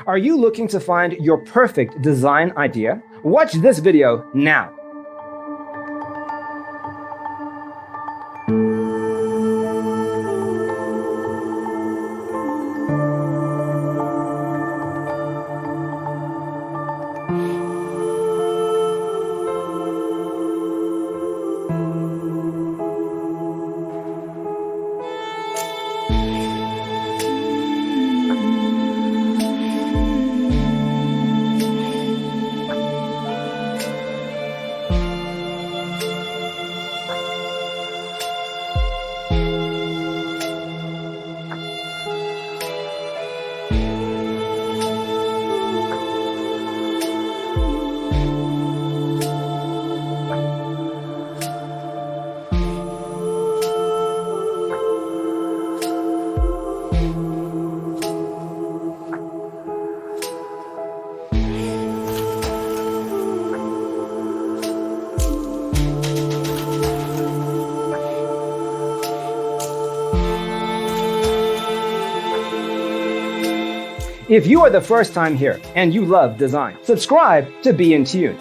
Are you looking to find your perfect design idea? Watch this video now. If you are the first time here and you love design, subscribe to be in tune.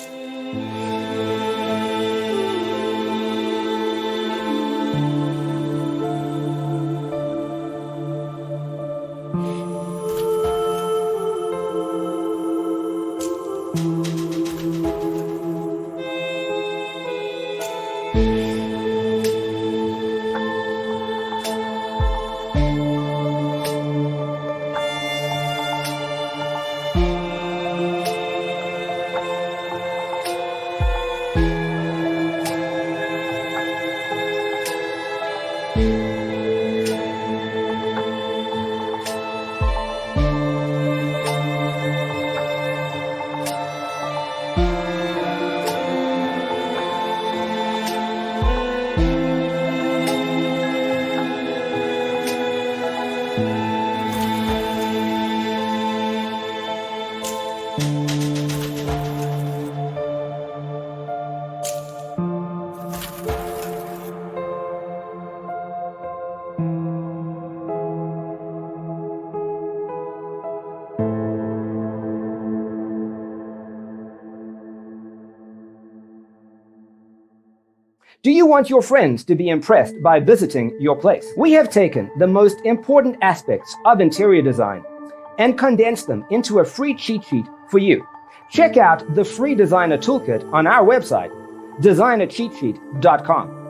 Do you want your friends to be impressed by visiting your place? We have taken the most important aspects of interior design and condensed them into a free cheat sheet for you. Check out the free designer toolkit on our website, designercheatsheet.com.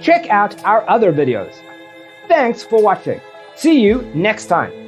Check out our other videos. Thanks for watching. See you next time.